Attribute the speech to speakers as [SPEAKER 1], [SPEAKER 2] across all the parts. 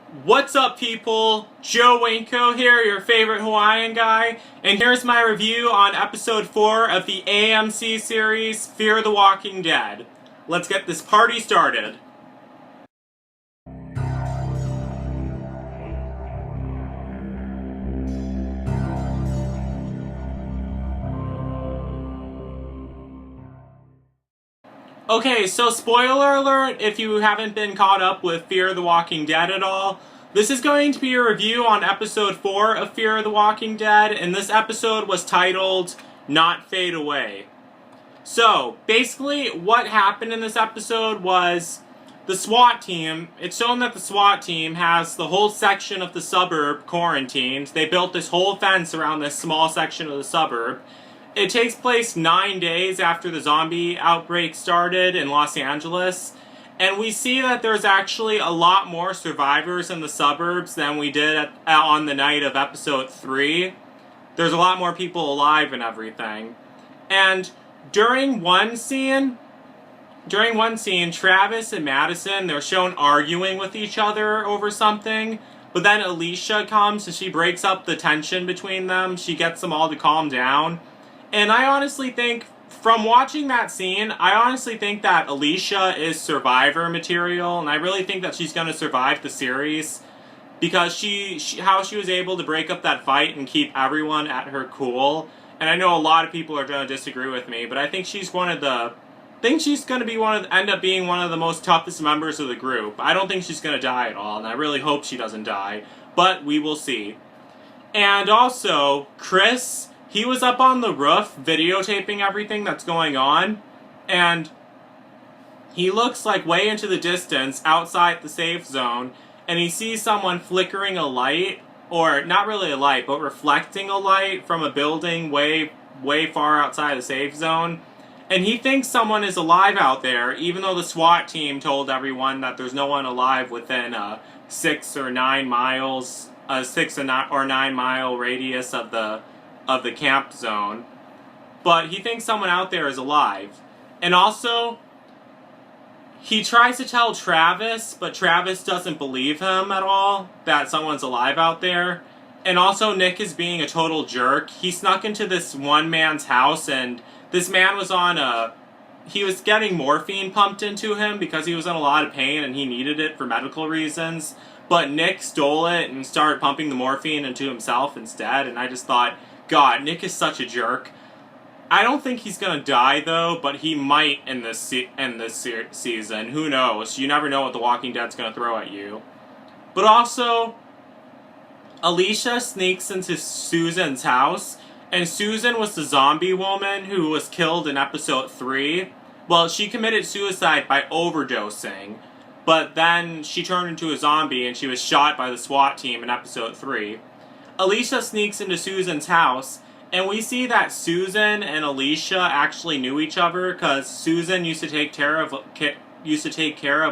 [SPEAKER 1] What's up, people? Joe Winko here, your favorite Hawaiian guy, and here's my review on episode 4 of the AMC series, Fear the Walking Dead. Let's get this party started. Okay, so spoiler alert if you haven't been caught up with Fear the Walking Dead at all. This is going to be a review on episode 4 of Fear the Walking Dead, and this episode was titled Not Fade Away. So, basically, what happened in this episode was the SWAT team, it's shown that the SWAT team has the whole section of the suburb quarantined. They built this whole fence around this small section of the suburb. It takes place 9 days after the zombie outbreak started in Los Angeles, and we see that there's actually a lot more survivors in the suburbs than we did on the night of episode 3. There's a lot more people alive and everything. And during one scene, Travis and Madison, they're shown arguing with each other over something, but then Alicia comes and she breaks up the tension between them. She gets them all to calm down. And I honestly think, from watching that scene, I honestly think that Alicia is survivor material, and I really think that she's going to survive the series, because how she was able to break up that fight and keep everyone at her cool. And I know a lot of people are going to disagree with me, but I think she's going to end up being one of the most toughest members of the group. I don't think she's going to die at all, and I really hope she doesn't die, but we will see. And also, Chris, he was up on the roof videotaping everything that's going on, and he looks like way into the distance outside the safe zone, and he sees someone flickering a light, or not really a light, but reflecting a light from a building way far outside the safe zone. And he thinks someone is alive out there, even though the SWAT team told everyone that there's no one alive within a 6 or 9 mile radius of the camp zone. But he thinks someone out there is alive. And also, he tries to tell Travis, but Travis doesn't believe him at all, that someone's alive out there. And also, Nick is being a total jerk. He snuck into this one man's house, and this man was he was getting morphine pumped into him because he was in a lot of pain and he needed it for medical reasons. But Nick stole it and started pumping the morphine into himself instead, and I just thought, God, Nick is such a jerk. I don't think he's gonna die though, but he might in this season. Who knows? You never know what The Walking Dead's gonna throw at you. But also, Alicia sneaks into Susan's house, and Susan was the zombie woman who was killed in episode 3. Well, she committed suicide by overdosing, but then she turned into a zombie and she was shot by the SWAT team in episode 3. Alicia sneaks into Susan's house, and we see that Susan and Alicia actually knew each other, because Susan used to take care of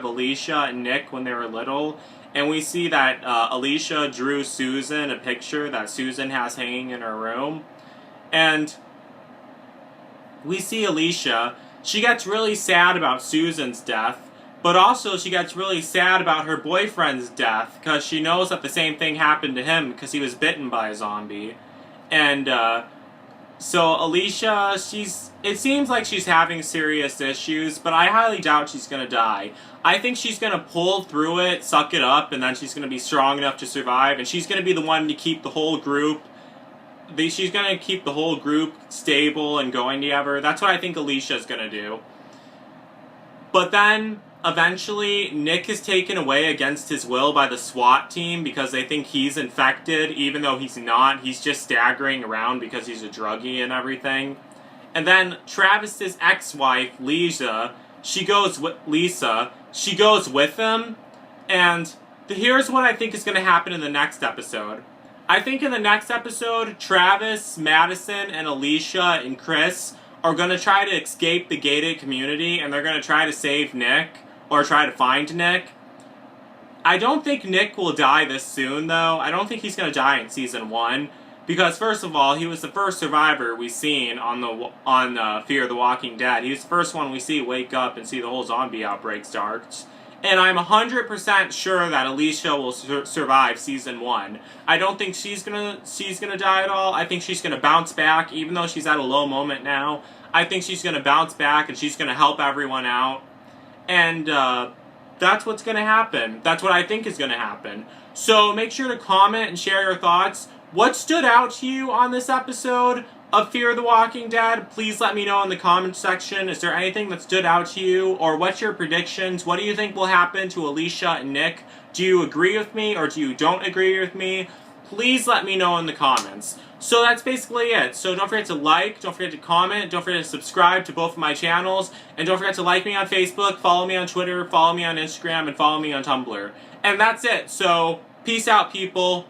[SPEAKER 1] Alicia and Nick when they were little. And we see that Alicia drew Susan a picture that Susan has hanging in her room. And we see Alicia, she gets really sad about Susan's death, but also she gets really sad about her boyfriend's death, because she knows that the same thing happened to him because he was bitten by a zombie. And so Alicia, it seems like she's having serious issues, but I highly doubt she's going to die. I think she's going to pull through it, suck it up, and then she's going to be strong enough to survive, and she's going to be the one to keep the whole group stable and going together. That's what I think Alicia's going to do. But then, eventually, Nick is taken away against his will by the SWAT team because they think he's infected, even though he's not. He's just staggering around because he's a druggie and everything. And then Travis's ex-wife, Lisa, she goes with him, and here's what I think is going to happen in the next episode. I think in the next episode, Travis, Madison, and Alicia, and Chris are going to try to escape the gated community, and they're going to try to save Nick, or try to find Nick. I don't think Nick will die this soon, though. I don't think he's going to die in Season 1, because first of all, he was the first survivor we've seen on Fear the Walking Dead. He was the first one we see wake up and see the whole zombie outbreak starts. And I'm 100% sure that Alicia will survive season 1. I don't think she's gonna die at all. I think she's gonna bounce back, even though she's at a low moment now. I think she's gonna bounce back and she's gonna help everyone out. And that's what's gonna happen. That's what I think is gonna happen. So make sure to comment and share your thoughts. What stood out to you on this episode of Fear the Walking Dead? Please let me know in the comment section. Is there anything that stood out to you? Or what's your predictions? What do you think will happen to Alicia and Nick? Do you agree with me or do you don't agree with me? Please let me know in the comments. So that's basically it. So don't forget to like, don't forget to comment, don't forget to subscribe to both of my channels, and don't forget to like me on Facebook, follow me on Twitter, follow me on Instagram, and follow me on Tumblr. And that's it. So peace out, people.